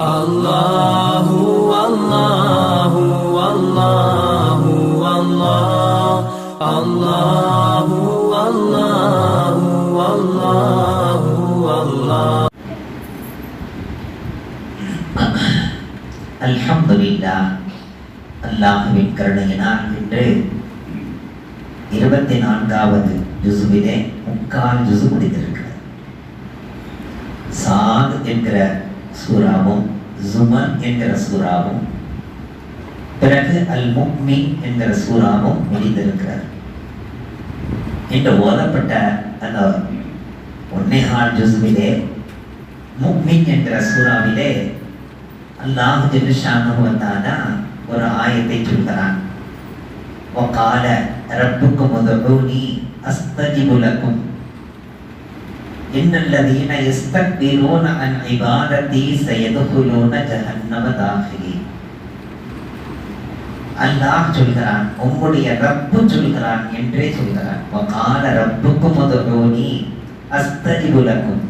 அல்லாஹு அல்லாஹு அல்லாஹு அல்லாஹ் அல்லாஹு அல்லாஹு அல்லாஹு அல்லாஹ். அல்ஹம்துலில்லாஹ். அல்லாஹ்வின் கருணையினால் இன்று 24வது ஜுசுவிலே 3/4 ஜுசு முடிந்திருக்கிறது. சாத் என்கிற சூறாவும் ஜுமர் என்கிற சூறாவும் பிறகு அல் முக்மின் என்கிற சூறாவும் முடிந்திருக்கிறது. இன்று ஓதப்பட்ட அந்த 1/4 ஜுசுவிலே முக்மின் என்கிற சூறாவிலே அல்லாஹ் ஜல்ல ஷானஹு வ தஆலா ஒரு ஆயத்தை சொல்கிறான். வகால ரப்புக்கும் உதுஊனி அஸ்தஜிபு லக்கும் இன்னல்லதீன யஸ்தக்பிரூன அன் இபாததி சயதுகுலூன ஜஹன்னம தாஹிரீன். அல்லாஹ் சொல்கிறான், உம்முடைய ரப்பு சொல்கிறான் என்றே சொல்கிறான். வகால ரப்புக்கும் உதுஊனி அஸ்தஜிபு லக்கும்.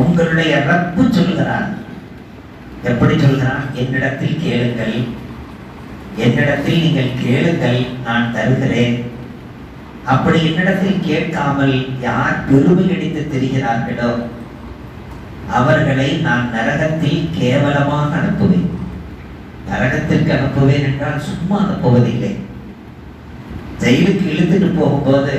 உங்களுடைய ரப்பு சொல்கிறான். எப்படி சொல்கிறான்? என்னிடத்தில் கேளுங்கள், என்னிடத்தில் நீங்கள் கேளுங்கள், நான் தருகிறேன். அப்படி என்னிடத்தில் கேட்காமல் யார் பெருமை அடித்து திரிகிறார்களோ அவர்களை நான் நரகத்தில் கேவலமாக அனுப்புவேன். நரகத்திற்கு அனுப்புவேன் என்றால் சும்மா அனுப்புவதில்லை. ஜெயிலுக்கு இழுத்துட்டு போகும்போது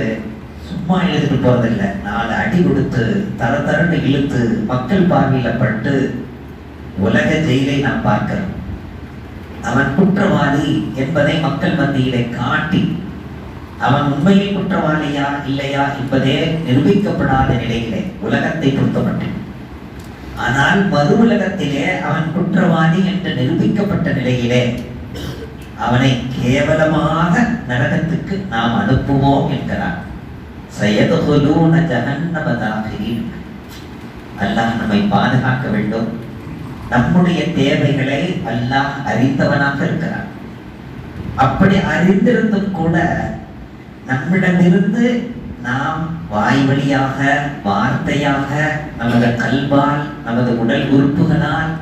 சும்மா இழுத்துட்டு போறதில்லை. 4 அடி கொடுத்து தரன்னு இழுத்து மக்கள் பார்வையில பட்டு உலக ஜெயிலை நாம் பார்க்கிறோம். அவன் குற்றவாளி என்பதை மக்கள் மத்தியிலே காட்டி அவன் உண்மையில் குற்றவாளியா இல்லையா என்பதே நிரூபிக்கப்படாத நிலையிலே உலகத்தை பொறுத்தப்பட்டேன். ஆனால் மறு உலகத்திலே அவன் குற்றவாளி என்று நிரூபிக்கப்பட்ட நிலையிலே அவனை கேவலமாக நரகத்துக்கு நாம் அனுப்புவோம் என்கிறான். சயதுகுலூன ஜஹன்னம தாஹிரீன். அல்லாஹ் நம்மை பாதுகாக்க வேண்டும். நம்முடைய தேவைகளை அல்லாஹ் அறிந்தவனாக இருக்கிறான். அப்படி அறிந்திருந்தும் கூட நம்மிடமிருந்து நாம் வாய் வழியாக வார்த்தையாக நமது கல்வால் நமது உடல் உறுப்புகளால்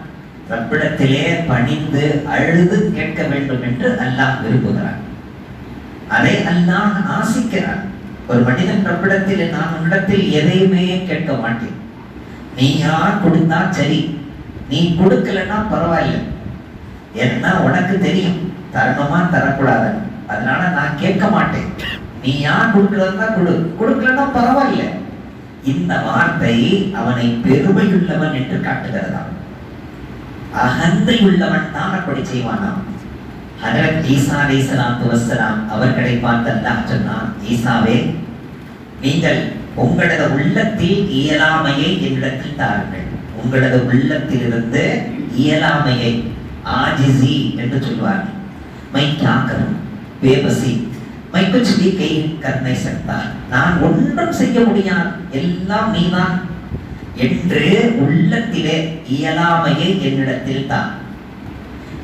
ரப்பிடத்திலே பணிந்து அழுது கேட்க வேண்டும் என்று அல்லாஹ் விரும்புகிறான். அதை அல்லாஹ் ஆசிக்கிறான். ஒரு மனிதன் ரப்பிடத்தில் நான் உன்னிடத்தில் எதையுமே கேட்க மாட்டேன், நீயா கொடுத்தா சரி, நீ கொடுக்கலன்னா பரவாயில்லை, ஏன்னா உனக்கு தெரியும் தரணுமா தரக்கூடாது, அதனால நான் கேட்க மாட்டேன், நீ யார் கொடுக்கிறதா கொடு, கொடுக்கலன்னா பரவாயில்லை. இந்த வார்த்தை அவனை பெருமையுள்ளவன் என்று காட்டுகிறதாம். அகந்தை உள்ளவன் தான் அப்படி செய்வானாம். ஹஜரத் ஈசா அலைஹிஸ்ஸலாத்து வஸ்ஸலாம் அவர்களை பார்த்து அல்லாஹ் சொன்னான், ஈசாவே, நீங்கள் உங்களது உள்ளத்தில் இயலாமையை என்னிடத்தில் தாருங்கள். உங்களது உள்ளத்திலிருந்து இயலாமையை, ஆஜிசி என்று சொல்வார்கள். மை காக்கரும் பேபசி மை குச் பி கை கர்னை சக்தா, நான் ஒன்றும் செய்ய முடியாது, எல்லாம் நீதான் என்று உள்ளத்திலே இயலாமையை என்னிடத்தில் தான்.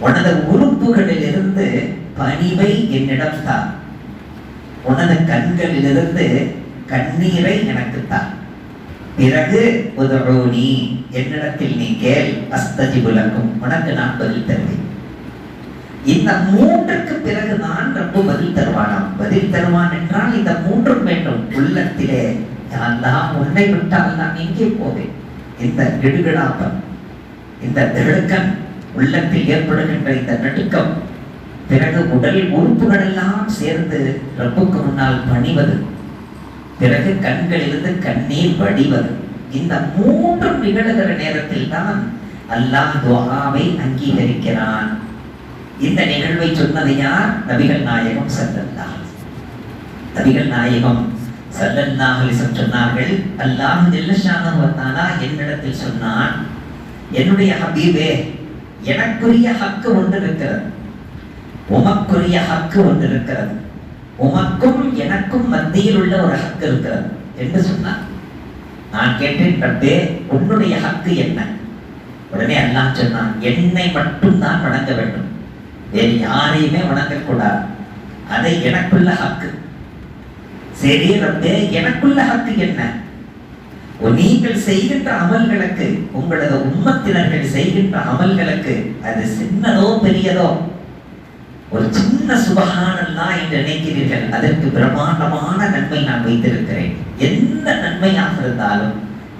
உனது உறுப்புகளிலிருந்து பணிவை என்னிடம் தான். உனது கண்களிலிருந்து கண்ணீரை எனக்கு தான். பிறகு உதுஊனி, என்னிடத்தில் நீ கேள், அஸ்தஜிபு லக்கும், உனக்கு நான் பதில் தருவேன். இந்த 3க்கு பிறகு நான் ரப்பு பதில் தருவானாம். பதில் தருவான் என்றால் இந்த 3ம் வேண்டும். உள்ளத்திலே அல்லாஹ் உன்னை விட்டால் நான் எங்கே போவேன்? இந்த கிடுகிடாப்பன், இந்த திடுக்கன், உள்ளத்தில் ஏற்படுகின்ற இந்த நடுக்கம், பிறகு உடல் உறுப்புகள் எல்லாம் சேர்ந்து ரப்புக்கு முன்னால் பணிவது, பிறகு கண்களிலிருந்து கண்ணீர் வடிவது, இந்த 3ம் நிகழுகிற நேரத்தில் தான் அல்லாஹ் துஆவை அங்கீகரிக்கிறான். இந்த நிகழ்வை சொன்னது யார்? நபிகள் நாயகம் ஸல்லல்லாஹு அலைஹி வஸல்லம். நபிகள் நாயகம் ஸல்லல்லாஹு அலைஹி வஸல்லம் சொன்னார்கள், அல்லாஹ் ஜல்ல ஷானஹு வ தஆலா என்னிடத்தில் சொன்னான், என்னுடைய ஹபீபே, எனக்குரிய ஹக்கு ஒன்று இருக்கிறது, உமக்குரிய ஹக்கு ஒன்று இருக்கிறது, உமக்கும் எனக்கும் மத்தியில் உள்ள ஒரு ஹக்கு இருக்கிறது என்று சொன்னார். நான் கேட்டேன், ரப்பே, உன்னுடைய ஹக்கு என்ன? உடனே அல்லாஹ் சொன்னான், என்னை மட்டும் தான் வணங்க வேண்டும், வேறு யாரையுமே வணங்கக்கூடாது, அதை எனக்குள்ள ஹக்கு. சரி ரப்பே, எனக்குள்ள ஹக்கு என்ன? நீங்கள் செய்கின்ற அமல்களுக்கு, உங்களது உம்மத்தினர்கள் செய்கின்ற அமல்களுக்கு அது சின்னதோ பெரியதோ, ஒரு சின்ன சுபஹானல்லாஹ் என்று நினைக்கிறீர்கள், அதற்கு பிரமாண்டமான நன்மை நான் வைத்திருக்கிறேன். எந்த நன்மையாக இருந்தாலும்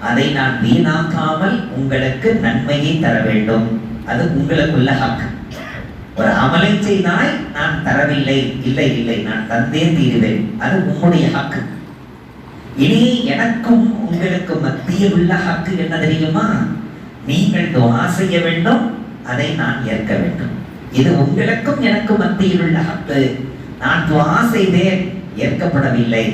அதை நான் வீணாக்காமல் உங்களுக்கு நன்மையை தர வேண்டும். அது உங்களுக்குள்ள ஹக். ஒரு அமலை செய்தால் நான் தரவில்லை, இல்லை இல்லை நான் தந்தே தீருவேன், அது உங்களுடைய ஹக்கு. இனி எனக்கும் உங்களுக்கு மத்தியில் உள்ள ஹக்கு என்ன தெரியுமா? நீங்கள் துஆ செய்ய வேண்டும், அதை நான் ஏற்க வேண்டும். இது உங்களுக்கும் எனக்கும் மத்தியில் உள்ள ஹக்கு. நான் துஆ செய்தேன், ஏற்கப்படவில்லை.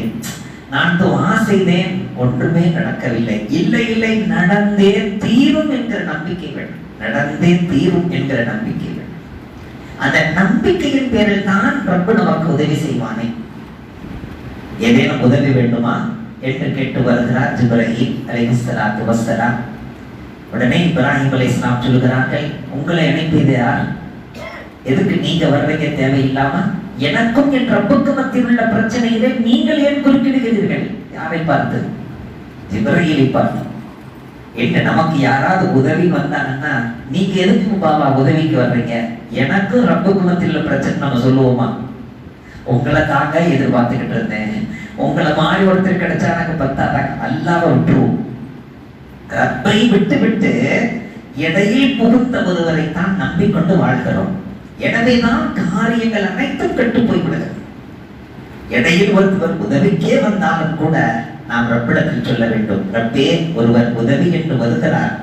நான் துஆ செய்தேன், ஒன்றுமே நடக்கவில்லை. இல்லை இல்லை நடந்தே தீரும் என்கிற நம்பிக்கை வேண்டும். நடந்தே தீரும் என்கிற நம்பிக்கை வேண்டும். அந்த நம்பிக்கையின் பேரில் தான் ரப்பு நமக்கு உதவி செய்வானே. ஏதேனும் உதவி வேண்டுமா என்று கேட்டு வருகிறார் ஜிப்ரீல் அலைஹிஸ்ஸலாத்து வஸ்ஸலாம். உடனே இப்ராஹிம் அலைஹிஸ்ஸலாம் சொல்கிறார்கள், உங்களை அனுப்பியது யார்? எதுக்கு நீங்க வர்றீங்க தேவையில்லாம? எனக்கும் என் ரப்புக்கு மத்தியில் உள்ள பிரச்சனையிலே நீங்கள் ஏன் குறுக்கிடுகிறீர்கள்? யாரை பார்த்து? ஜிப்ரீலை பார்த்து. என்று நமக்கு யாராவது உதவி வந்தாங்கன்னா, நீங்க எதுக்கு பாபா உதவிக்கு வர்றீங்க? எனக்கும் ரப்புக்கு மத்தியில் உள்ள பிரச்சனை நம்ம சொல்லுவோமா? உங்களை தாங்க எதிர்பார்த்துக்கிட்டு இருந்தேன், உங்களை மாறி ஒருத்தர் கிடைச்சா எனக்கு பத்தாதான், அல்லாஹ்வை விட்டுருவோம். ரப்பை விட்டு விட்டு இடையில் புகுந்த ஒருவரை தான் நம்பிக்கொண்டு வாழ்கிறோம். எனவேதான் காரியங்கள் அனைத்தும் கெட்டு போய்விடுகிறது. இடையில் ஒருவர் உதவிக்கே வந்தாலும் கூட நாம் ரப்பிடத்தில் சொல்ல வேண்டும், ரப்பே ஒருவர் உதவி என்று வருகிறார்,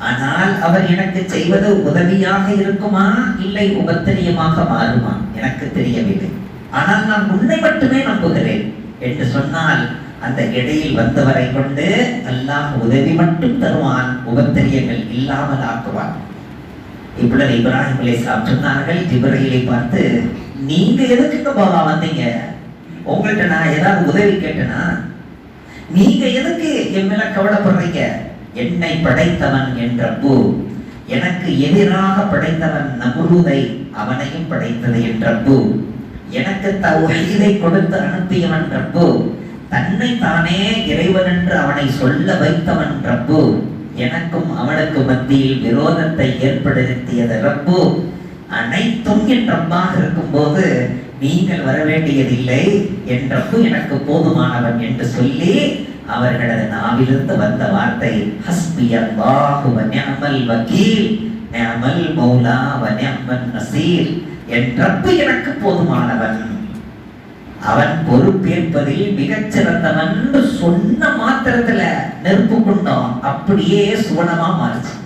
ஆனால் அவர் எனக்கு செய்வது உதவியாக இருக்குமா இல்லை உபத்திரியமாக மாறுமா எனக்கு தெரியவில்லை, ஆனால் நான் உன்னை மட்டுமே நம்புகிறேன் என்று சொன்னால் அந்த இடையில் வந்தவரை கொண்டு அல்லாஹ் உதவி மட்டும் தருவான், உபத்திரியங்கள் இல்லாமல் ஆக்குவான். இப்பொழுது இப்ராஹிம் அலைஹிஸ்ஸலாம் சொன்னார்கள் ஜிப்ரீலை பார்த்து, நீங்க எதுக்கு பாபா வந்தீங்க? உங்கள்கிட்ட நான் ஏதாவது உதவி கேட்டேனா? நீங்க எதுக்கு என் மேல கவலைப்படுறீங்க? என்னை படைத்தவன் என் ரப்பு, எனக்கு எதிராக படைத்தவன் நம்ரூதை, அவனையும் படைத்தது என் ரப்பு, எனக்கு தௌஹீதை கொடுத்து அனுப்பியவன் ரப்பு, தன்னை தானே இறைவன் என்று அவனை சொல்ல வைத்தவன் ரப்பு, எனக்கும் அவனுக்கு மத்தியில் விரோதத்தை ஏற்படுத்தியது ரப்பு, அனைத்தும் என் ரப்பாக இருக்கும் போது நீங்கள் வர வேண்டியதில்லை, என் ரப்பு எனக்கு போதுமானவன் என்று சொல்லி அவர்களது நாவிலிருந்து வந்த வார்த்தை ஹஸ்பி அல்லாஹு வ நிஅமல் வக்கீல் நிஅமல் மௌலா வ நிஅமன் நசீர், என் ரப்பு எனக்கு போதுமானவன், அவன் பொறுப்பேற்பதில் மிகச்சிறந்தவன் சொன்ன மாத்திரத்துல நெருப்பு கொண்டோம் அப்படியே சுவனமா மாறிச்சு.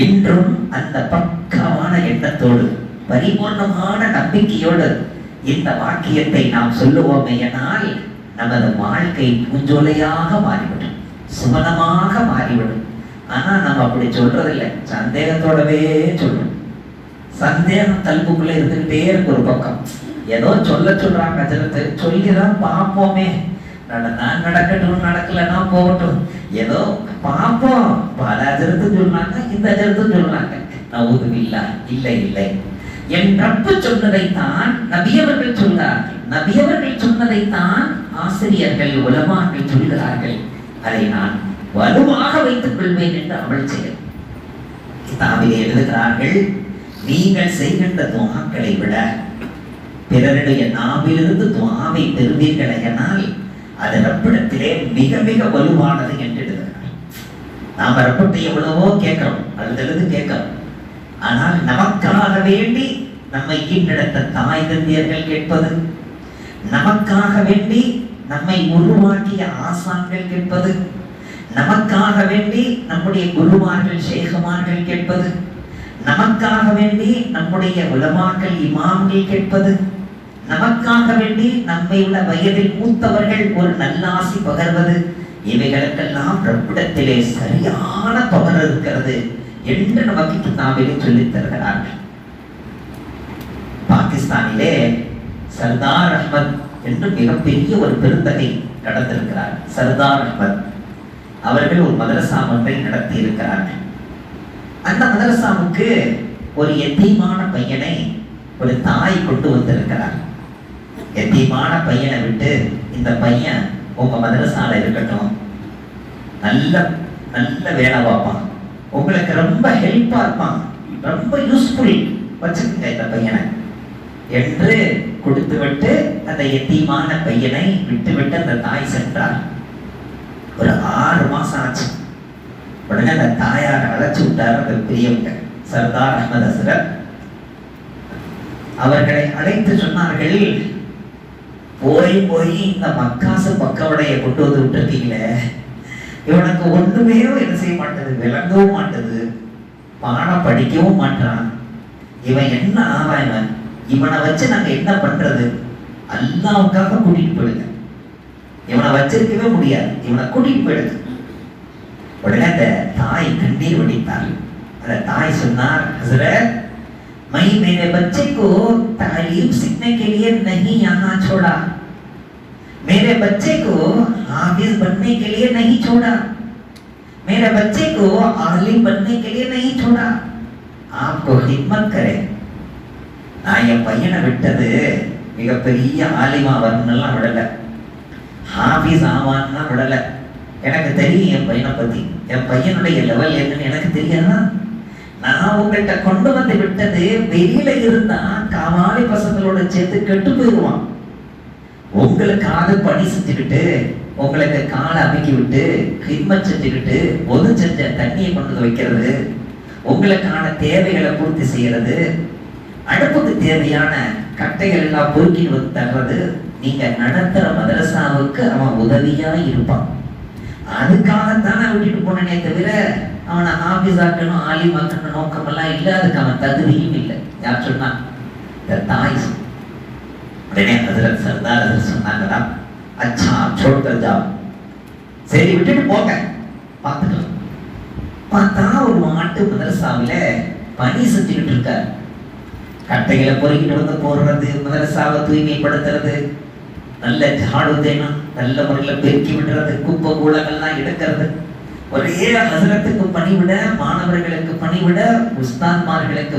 இன்றும் அந்த பக்கமான எண்ணத்தோடு பரிபூர்ணமான நம்பிக்கையோடு இந்த வாக்கியத்தை நாம் சொல்லுவோமேயானால் நமது வாழ்க்கை பூஞ்சோலையாக மாறிவிடும், சுவனமாக மாறிவிடும். ஆனா நம்ம அப்படி சொல்றதில்லை, சந்தேகத்தோடவே சொல்றோம். சந்தேகம் கல்புக்குள்ள இருந்துகிட்டே இருக்கு. ஒரு பக்கம் ஏதோ சொல்றாங்க, சொல்லிதான் பார்ப்போமே, நடக்கட்டும், நடக்கலன்னா போகட்டும், ஏதோ பார்ப்போம். பல அஜரத்து சொல்றாங்க, இந்த அஜரத்து சொல்றாங்க. நவுதுபில்லா, இல்லை இல்லை, என் ரப்பு சொன்னதைத்தான் நபியவர்கள் சொல்கிறார்கள், நபியவர்கள் சொன்னதைத்தான் ஆசிரியர்கள் உலமாக்கள் சொல்கிறார்கள், அதை நான் வலுவாக வைத்துக் கொள்வேன் என்று அமல் செய்ய கிதாபிலே எழுதுகிறார்கள். நீங்கள் செய்கின்ற துஆக்களை விட பிறருடைய நாவிலிருந்து துஆவை பெறுவீர்களானால் அது ரப்பிடத்திலே மிக மிக வலுவானது என்று எழுதுகிறார். நாம் ரப்பிட்ட எவ்வளவோ கேட்கிறோம், அழுதழுது கேட்கிறோம், ஆனால் நமக்காக வேண்டி நம்மை ஈன்றெடுத்த தாய் தந்தையர்கள் கேட்பது, நமக்காக வேண்டி நம்மை உருவாக்கிய ஆசான்கள் கேட்பது, நமக்காக வேண்டி நம்முடைய குருமார்கள் ஷேகுமார்கள் கேட்பது, நமக்காக வேண்டி நம்முடைய உலமாக்கள் இமாம்கள் கேட்பது, நமக்காக வேண்டி நம்மை உள்ள வயதில் மூத்தவர்கள் ஒரு நல்லாசி பகர்வது, இவைகளுக்கெல்லாம் ரப்பிடத்திலே சரியான பகர் இருக்கிறது என்று நமக்கு கிதாபிலே சொல்லித் தருகிறார்கள். பாகிஸ்தானிலே சர்தார் அஹ்மத் என்று மிகப்பெரிய ஒரு பெருந்தகை கடந்திருக்கிறார். சர்தார் அஹ்மத் அவர்கள் ஒரு மதரசா ஒன்றை நடத்தி இருக்கிறார்கள். அந்த மதரசாவுக்கு ஒரு எத்தீமான பையனை ஒரு தாய் கொண்டு வந்திருக்கிறார். எத்தீமான பையனை விட்டு, இந்த பையன் உங்க மதரசால இருக்கட்டும், நல்ல நல்ல வேலை பார்ப்பான், உங்களுக்கு ரொம்ப ஹெல்ப்பா இருப்பான், ரொம்ப யூஸ்ஃபுல், வச்சுக்கோங்க இந்த பையனை என்று கொடுத்து விட்டு அந்த எத்தீமான பையனை விட்டுவிட்டு அந்த தாய் சென்றார். ஒரு 6 மாசம் ஆச்சு. உடனே அந்த தாயார் அழைச்சு விட்டார் அந்த பெரியவங்க சர்தார் அஹ்மத் ஹசரத். அவர்களை அழைத்து சொன்னார்கள், போய் போய் இந்த மக்காசு பக்கவடைய கொண்டு வந்து விட்டுருக்கீங்களே, இவனுக்கு ஒண்ணுமே என்ன செய்ய மாட்டது, விளங்கவும் மாட்டது, பாடம் படிக்கவும் மாட்டான், இவன் என்ன ஆவான், இவனை வச்சு நாங்க என்ன பண்றது, அல்லாவுக்காக கூட்டிட்டு போயிடுங்க, இவனை வச்சிருக்கவே முடியாது, இவனை கூட்டிட்டு போயிடுங்க. உடனே அந்த தாய் கண்ணீர் வடித்தார். அந்த தாய் சொன்னார், ஹஸரத் मैं मेरे बच्चे को तालीम सीखने के लिए नहीं यहाँ छोड़ा, मेरे बच्चे को हाफिज बनने के लिए नहीं छोड़ा, मेरे बच्चे को आलिम बनने के लिए नहीं छोड़ा, आपको खिदमत करे. நான் என் பையனை விட்டது மிகப்பெரிய ஆலிமா வரணும்லாம் விடல, ஹாஃபிஸ் ஆவான்னா விடல. எனக்கு தெரியும் என் பையனை பத்தி, என் பையனுடைய லெவல் என்னன்னு எனக்கு தெரியாதா. நான் உங்கள்கிட்ட கொண்டு வந்து விட்டது வெளியில இருந்தா காவாலி பசங்களோட சேர்த்து கெட்டு போயிடுவான். உங்களுக்காக பணி செஞ்சுக்கிட்டு, உங்களுக்கு காலை அமைக்கி விட்டு கிட்மத் செஞ்சுக்கிட்டு, ஒது செஞ்ச தண்ணியை கொண்டு வைக்கிறது, உங்களுக்கான தேவைகளை பூர்த்தி செய்யறது, அடுப்புக்கு தேவையான கட்டைகள் எல்லாம் பொறுக்கி வந்து தர்றது, நீங்க நடத்துற மதரசாவுக்கு அவன் உதவியா இருப்பான். அதுக்காகத்தான் நான் விட்டுட்டு போனேனே தவிர அவனை ஹாஃபிஸ் ஆக்கணும் ஆலிமாக்கணும் நோக்கமெல்லாம் இல்லை, அதுக்கு அவன் தகுதியும் இல்லை. யார் சொன்னா? இந்த தாய். உடனே ஹஸரத் சர்தார் ஹஸரத் சொன்னாங்களா, அச்சா छोड़कर जाओ, சரி விட்டுட்டு போங்க, பார்த்துக்கலாம். பார்த்தா ஒரு மாட்டு மதரசாவில பணி செஞ்சுக்கிட்டு இருக்காரு. கட்டைகளை பொறுக்கிட்டு வந்து போடுறது, மதரசாவை தூய்மைப்படுத்துறது, நல்ல ஜாடு தேனா நல்ல முறையில் பெருக்கி விடுறது, குப்பை கூடங்கள்லாம் எடுக்கிறது, ஒரே ஹஸரத்துக்கு பணிவிட, மாணவர்களுக்கு பணிவிட, உஸ்தாத்மார்களுக்கு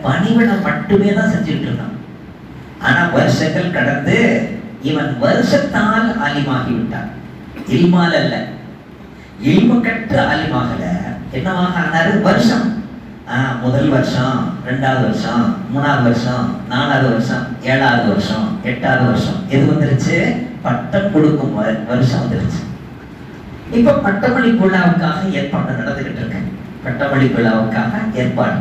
பணிவிட மட்டுமே தான் செஞ்சுட்டு இருக்கான். ஆனா வருஷங்கள் கடந்து இவன் வருஷத்தால் ஆலிமாகி விட்டான். இல்மால் அல்ல, இல்மு கற்று ஆலிமாகல. என்னவாக ஆனாரு? வருஷம். முதல் வருஷம், 2வது வருஷம், 3வது வருஷம், 4வது வருஷம், 7வது வருஷம், 8வது வருஷம், எது வந்துருச்சு? பட்டம் கொடுக்கும் வருஷம் வந்துருச்சு. இப்ப பட்டமளிப்பு விழாவுக்காக ஏற்பாடு நடந்துகிட்டு இருக்கேன். பட்டமளிப்பு விழாவுக்காக ஏற்பாடு.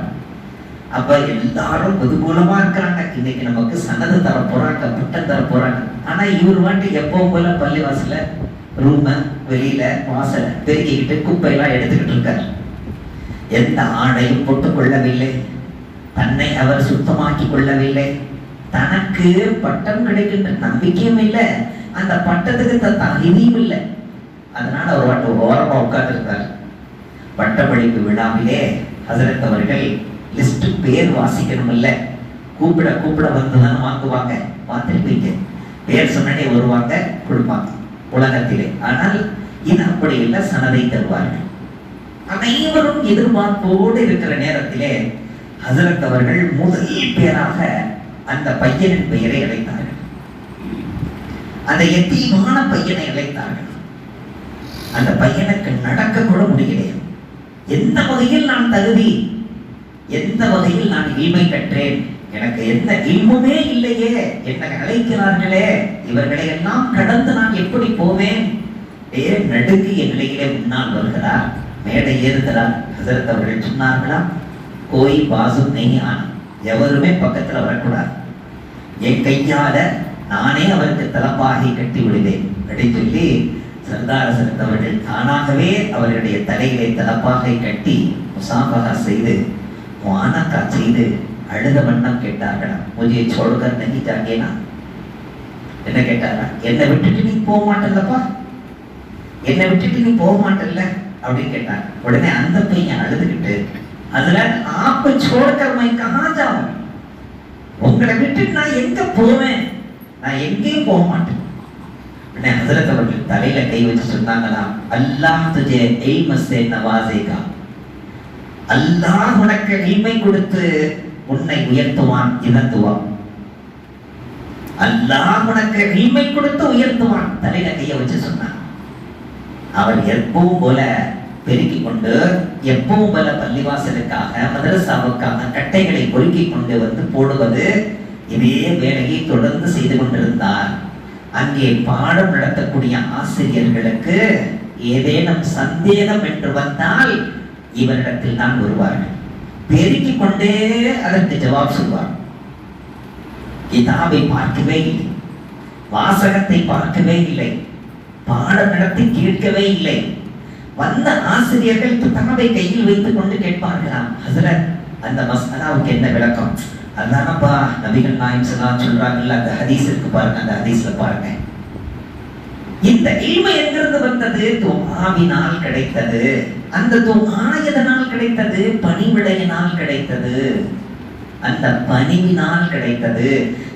அப்ப எல்லாரும் பொதுமூலமா இருக்கிறாங்க. இன்னைக்கு நமக்கு சனது தர போறாங்க, பட்டம் தர போறாங்க. ஆனா இவர் வாட்டி எப்பவும் போல பள்ளிவாசல ரூம வெளியில வாசல பெருக்கிக்கிட்டு குப்பையெல்லாம் எடுத்துக்கிட்டு இருக்காரு. எந்த ஆடையும் போட்டுக் கொள்ளவில்லை, தன்னை அவர் சுத்தமாக்கி கொள்ளவில்லை, தனக்கு பட்டம் கிடைக்கின்ற நம்பிக்கையும் இல்லை, அந்த பட்டத்துக்கு தகுதியும் இல்லை. அதனால அவர் வாட்டு ஓரமா உட்கார்ந்து இருக்காரு. பட்டமளிப்பு விழாவிலே ஹஸரத் அவர்கள் லிஸ்ட் பேர் வாசிக்கணும் இல்ல, கூப்பிட வந்துதான் வாங்குவாங்க. பார்த்திருப்பீங்க, பேர் சொன்னே வருவாங்க, கொடுப்பாங்க உலகத்திலே. ஆனால் இது அப்படி இல்லை, சனதை தருவார்கள். அனைவரும் எதிர்பார்ப்போடு இருக்கிற நேரத்திலே ஹஸரத் அவர்கள் முதல் பேராக அந்த பையனின் பெயரை அழைத்தார்கள். அந்த எத்தீமான பையனை அழைத்தார்கள். அந்த பையனுக்கு நடக்க கூட முடியலையே. எந்த வகையில் நான் தகுதி, எந்த வகையில் நான் இல்மை கற்றேன், எனக்கு எந்த இல்முமே இல்லையே, என்னை அழைக்கிறார்களே, இவர்களை எல்லாம் கடந்து நான் எப்படி போவேன்? நடுங்கிய நிலையிலே முன்னால் வருகிறார், மேடை ஏறுகிறார். ஹஸரத் அவர்கள் சொன்னார்களா, கோய் பாசு நெய்யான், எவருமே பக்கத்துல வரக்கூடாது, என் கையால நானே அவருக்கு தலப்பாகை கட்டி விடுவேன் அப்படின்னு சொல்லி சர்தார் ஹஸரத் அவர்கள் தானாகவே அவர்களுடைய தலையிலே தலப்பாகை கட்டி முசாஃபஹா செய்து முஆனகா செய்து அழுத வண்ணம் கேட்டார்களா, முஜே छोड़कर नहीं जाएगा, என்ன கேட்டாரா, என்னை விட்டுட்டு நீ போக மாட்டல்லப்பா, என்னை விட்டுட்டு நீ போக மாட்டல்ல அப்படின்னு கேட்டாங்க. உடனே அந்த பையன் அழுதுகிட்டு, அதுல ஆப்ப छोड़कर मैं कहां जाऊं, உங்களை விட்டுட்டு நான் எங்க போவேன், நான் எங்கேயும் போக மாட்டேன். உடனே ஹஸரத் அவர்கள் தலையில கை வச்சு சொன்னாங்களா, அல்லாஹ் துஜே இல்ம சே நவாசேகா, அல்லாஹ் உனக்கு இல்மை கொடுத்து உன்னை உயர்த்துவான். இதன் துவா, அல்லாஹ் உனக்கு இல்மை கொடுத்து உயர்த்துவான். தலையில கையை வச்சு சொன்னான். அவர் எப்பவும் போல பெருக்கிக் கொண்டு, எப்பவும் போல பள்ளிவாசலுக்காக மதரசாவுக்காக கட்டைகளை பொறுக்கிக் கொண்டு வந்து போடுவது, இதே வேலையை தொடர்ந்து செய்து கொண்டிருந்தார். அங்கே பாடம் நடத்தக்கூடிய ஆசிரியர்களுக்கு ஏதேனும் சந்தேகம் என்று வந்தால் இவரிடத்தில் தான் வருவார்கள். பெருக்கிக் கொண்டே அதற்கு ஜவாப் சொல்வார். கிதாபை பார்க்கவே இல்லை, வாசகத்தை பார்க்கவே இல்லை, பாடம் நடத்தி கேட்கவே இல்லை. வந்த ஆசிரியர்கள் கிதாபை கையில் வைத்துக் கொண்டு கேட்பார்களாம், ஹஸரத் அந்த மஸ்அலாவுக்கு என்ன விளக்கம்? அதானப்பா நபிகள் நாயகம் ஸல்லல்லாஹு சொல்றாங்கல்ல, அந்த ஹதீஸ் இருக்கு பாருங்க, அந்த ஹதீஸ்ல பாருங்க. இந்த இல்மு எங்கிருந்து வந்தது? துஆவினால் கிடைத்தது. அந்த துஆ எதனால் கிடைத்தது? பணிவிடையினால் கிடைத்தது. அந்த பணிவினால் கிடைத்தது.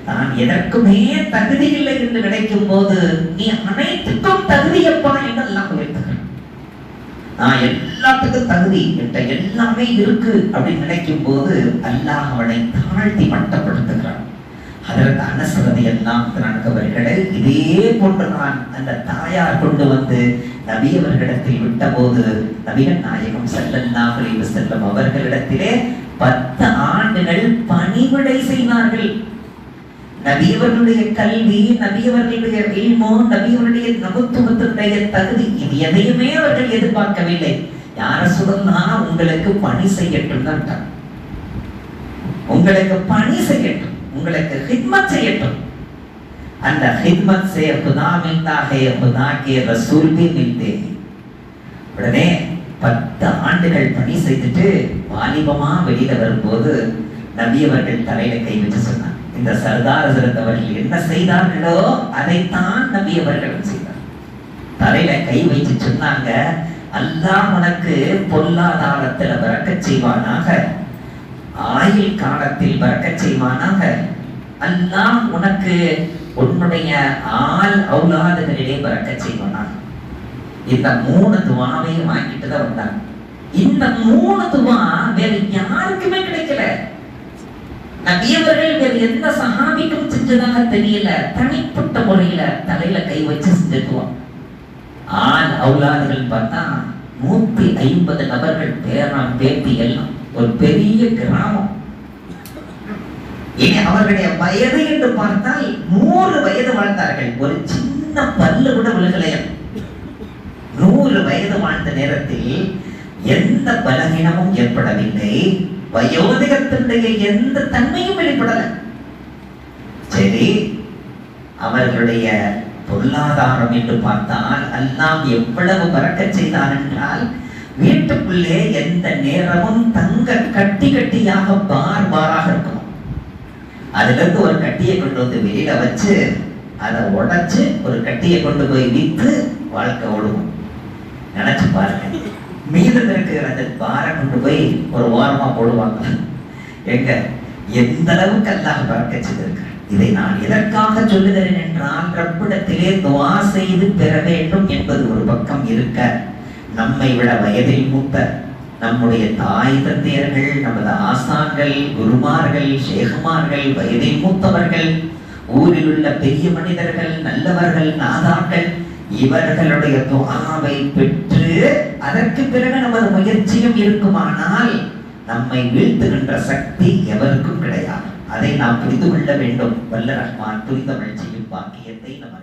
நான் எதற்குமே தகுதி இல்லை என்று கிடைக்கும் போது நீ அனைத்துக்கும் தகுதியப்பா என்று எல்லாம் உயர்த்துகிறேன். நான் எல்லாத்துக்கும் தகுதி, என்ற எல்லாமே இருக்கு அப்படின்னு நினைக்கும் போது அல்லாஹ் அவனை தாழ்த்தி மட்டப்படுத்துகிறான். அதற்கு அனஸ் ரலியல்லாஹு அன்ஹு அவர்களை இதே போன்றுதான் அந்த தாயார் கொண்டு வந்து நபி அவர்களிடத்தில் விட்ட போது நபிகள் நாயகம் ஸல்லல்லாஹு அலைஹி வஸல்லம் அவர்களிடத்திலே 10 ஆண்டுகள் பணிவிடை செய்தார்கள். நபியவர்களுடைய கல்வி, நபியவர்களுடைய இல்மு, நபியவர்களுடைய நபுத்துவத்துடைய தகுதி, இது எதையுமே அவர்கள் எதிர்பார்க்கவில்லை. யார சொல்லலாம், உங்களுக்கு பணி செய்யட்டும் தான், உங்களுக்கு பணி செய்யட்டும், உங்களுக்கு ஹித்மத் செய்யட்டும். அந்த ஹித்மத் से खुदा मिलता है, खुदा के रसूल भी मिलते हैं. உடனே 10 ஆண்டுகள் பணி செய்துட்டு வாலிபமா வெளியில வரும்போது நபி அவர்கள் தலையில கை வச்சு சொன்னார், இந்த சர்தார் ஹஸரத் அவர்கள் என்ன செய்தார்களோ அதைத்தான் நபி அவர்களும் செய்தார். தலையில கை வச்சு சொன்னாங்க, அல்லாஹ் உனக்கு பொருளாதாரத்துல பரக்கத் செய்வானாக, ஆயுள் காலத்தில் பரக்கத் செய்வானாக, அல்லாஹ் உனக்கு உன்னுடைய ஆள் அவுலாதுகளிலே பரக்கத் செய்வானாக. இந்த 3 துஆவையும் வாங்கிட்டு தான் வந்தாங்க. இந்த 3 துஆ வேற யாருக்குமே கிடைக்கல. நபியவர்கள் வேற எந்த சஹாபிக்கும் செஞ்சதாக தெரியல. தனிப்பட்ட முறையில தலையில கை வச்சு செஞ்சுக்குவோம். ஆள் அவுலாதுகள் பார்த்தா 150 நபர்கள், பேரன் பேத்தி எல்லாம், ஒரு பெரிய கிராமம். இனி அவர்களுடைய வயது என்று பார்த்தால் 100 வயது வாழ்ந்தார்கள். ஒரு சின்ன பல்லு கூட விழுகலையா. 100 வயது வாழ்ந்த நேரத்தில் எந்த பலவீனமும் ஏற்படவில்லை, வயோதிகத்தினுடைய எந்த தன்மையும் வெளிப்படல. சரி, அவர்களுடைய பொருளாதாரம் என்று பார்த்தால் அல்லாஹ் எவ்வளவு பரக்கத் செய்தான் என்றால், வீட்டுக்குள்ளே எந்த நேரமும் தங்க கட்டி கட்டியாக பார் பாராக இருக்கும். அதுல இருந்து ஒரு கட்டியை கொண்டு வந்து வெளியில வச்சு அதை உடைச்சு ஒரு கட்டியை கொண்டு போய் வித்து வாழ்க்கை ஓடுவோம். நினைச்சு பாருங்க, மீதம் இருக்கிற அந்த பாரை கொண்டு போய் ஒரு ஓரமா போடுவாங்க. எங்க எந்த அளவுக்கு அல்லாஹ் பரக்கத் செய்திருக்கார். இதை நான் எதற்காக சொல்லுகிறேன் என்றால், ரப்பிடத்திலே துஆ செய்து பெற வேண்டும் என்பது ஒரு பக்கம் இருக்க, நம்மை விட வயதில் மூத்த நம்முடைய தாய் தந்தையர்கள், நமது ஆசான்கள், குருமார்கள், ஷேகுமார்கள், வயதில் மூத்தவர்கள், ஊரில் உள்ள பெரிய மனிதர்கள், நல்லவர்கள், நாதாக்கள், இவர்களுடைய துஆவை பெற்று அதற்கு பிறகு நமது முயற்சியும் இருக்குமானால் நம்மை வீழ்த்துகின்ற சக்தி எவருக்கும் கிடையாது. அதை நாம் புரிந்து கொள்ள வேண்டும். வல்ல ரஹ்மான் புரிந்தவள் செய்யும் பாக்கியத்தை நம்ம